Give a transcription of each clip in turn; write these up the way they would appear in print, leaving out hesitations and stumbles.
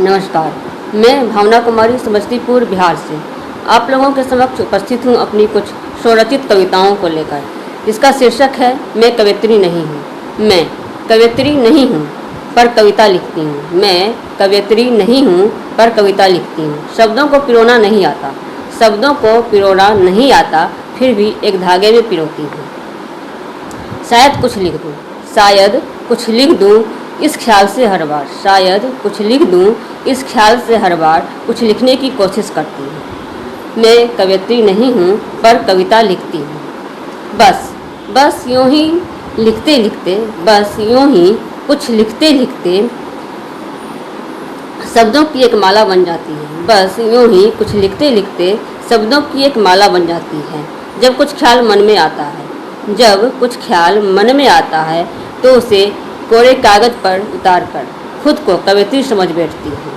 नमस्कार, मैं भावना कुमारी समस्तीपुर बिहार से आप लोगों के समक्ष उपस्थित हूँ अपनी कुछ स्वरचित कविताओं को लेकर, जिसका शीर्षक है मैं कवयित्री नहीं हूँ। मैं कवयित्री नहीं हूँ पर कविता लिखती हूँ। मैं कवयित्री नहीं हूँ पर कविता लिखती हूँ। शब्दों को पिरोना नहीं आता, शब्दों को पिरोना नहीं आता, फिर भी एक धागे में पिरोती हूँ। शायद कुछ लिख दूँ, शायद कुछ लिख दूँ इस ख्याल से हर बार, शायद कुछ लिख दूँ इस ख्याल से हर बार कुछ लिखने की कोशिश करती हूँ। मैं कवयित्री नहीं हूँ पर कविता लिखती हूँ। बस यूँ ही लिखते लिखते, बस यूँ ही कुछ लिखते लिखते शब्दों की एक माला बन जाती है। बस यूँ ही कुछ लिखते लिखते शब्दों की एक माला बन जाती है। जब कुछ ख्याल मन में आता है, जब कुछ ख्याल मन में आता है तो उसे कोरे कागज़ पर उतारकर खुद को कवयित्री समझ बैठती हूँ।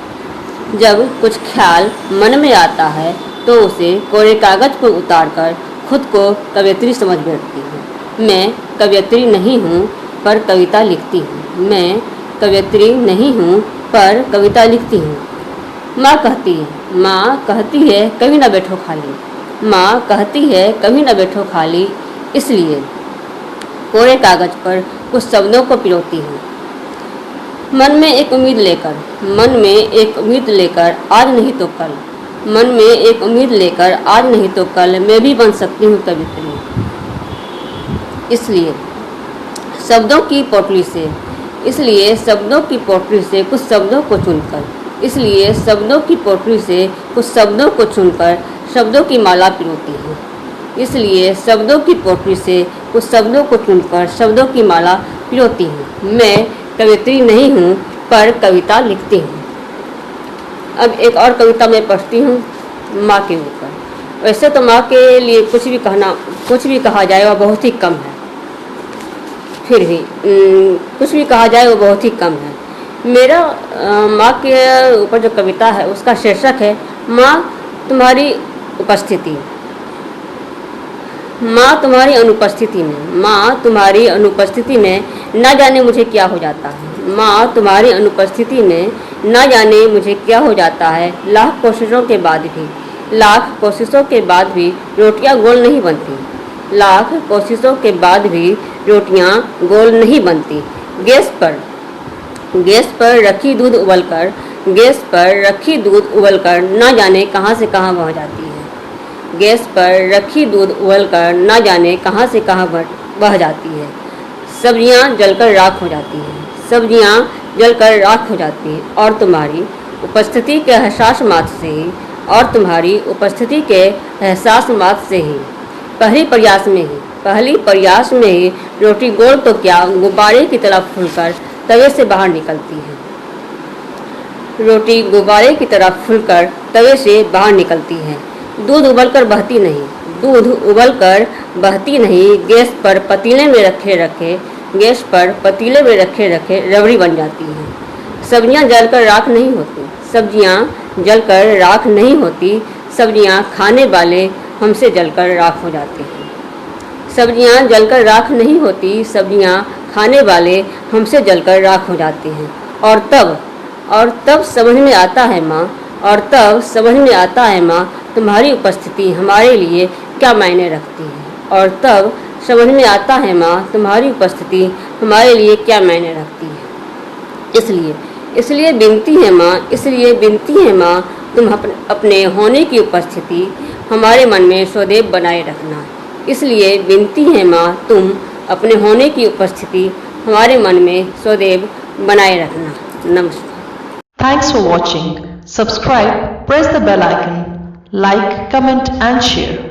जब कुछ ख्याल मन में आता है तो उसे कोरे कागज़ पर उतारकर खुद को कवयित्री समझ बैठती हूँ। मैं कवयित्री नहीं हूँ पर कविता लिखती हूँ। मैं कवयित्री नहीं हूँ पर कविता लिखती हूँ। माँ कहती है कभी न बैठो खाली। माँ कहती है कभी न बैठो खाली, इसलिए कोरे कागज़ पर कुछ शब्दों को पिरोती हूँ। मन में एक उम्मीद लेकर आज नहीं तो कल, मन में एक उम्मीद लेकर आज नहीं तो कल मैं भी बन सकती हूँ कवयित्री। इसलिए शब्दों की पोटली से कुछ शब्दों को चुनकर, इसलिए शब्दों की पोटली से कुछ शब्दों को चुनकर शब्दों की माला पिरोती हूँ। इसलिए शब्दों की पोटली से कुछ शब्दों को चुनकर शब्दों की माला पिरोती हूँ। मैं कवयित्री नहीं हूँ पर कविता लिखती हूँ। अब एक और कविता मैं पढ़ती हूँ माँ के ऊपर। वैसे तो माँ के लिए कुछ भी कहा जाए वह बहुत ही कम है, फिर भी कुछ भी कहा जाए वो बहुत ही कम है। मेरा माँ के ऊपर जो कविता है उसका शीर्षक है माँ तुम्हारी उपस्थिति। माँ तुम्हारी अनुपस्थिति में न जाने मुझे क्या हो जाता है। माँ तुम्हारी अनुपस्थिति में न जाने मुझे क्या हो जाता है। लाख कोशिशों के बाद भी रोटियां गोल नहीं बनती। लाख कोशिशों के बाद भी रोटियां गोल नहीं बनती। गैस पर रखी दूध उबलकर न जाने कहां से कहां बह जाती है। गैस पर रखी दूध उबलकर न जाने कहां से कहां बह जाती है। सब्जियां जलकर राख हो जाती हैं, और तुम्हारी उपस्थिति के एहसास मात्र से ही पहली प्रयास में ही रोटी गोल तो क्या गुब्बारे की तरह फूलकर तवे से बाहर निकलती है। रोटी गुब्बारे की तरह फूलकर तवे से बाहर निकलती है। दूध उबलकर बहती नहीं। गैस पर पतीले में रखे रबड़ी बन जाती है। सब्जियां जलकर राख नहीं होती। सब्जियां खाने वाले हमसे जलकर राख हो जाते हैं। सब्जियां जलकर राख नहीं होती। सब्जियां खाने वाले हमसे जलकर राख हो जाते हैं। और तब समझ में आता है माँ तुम्हारी उपस्थिति हमारे लिए क्या मायने रखती है। और तब समझ में आता है माँ तुम्हारी उपस्थिति हमारे लिए क्या मायने रखती है। इसलिए विनती है माँ तुम अपने होने की उपस्थिति हमारे मन में सदैव बनाए रखना। इसलिए विनती है माँ तुम अपने होने की उपस्थिति हमारे मन में सदैव बनाए रखना। नमस्कार। Thanks for watching. Subscribe, press the bell icon, like, comment and share.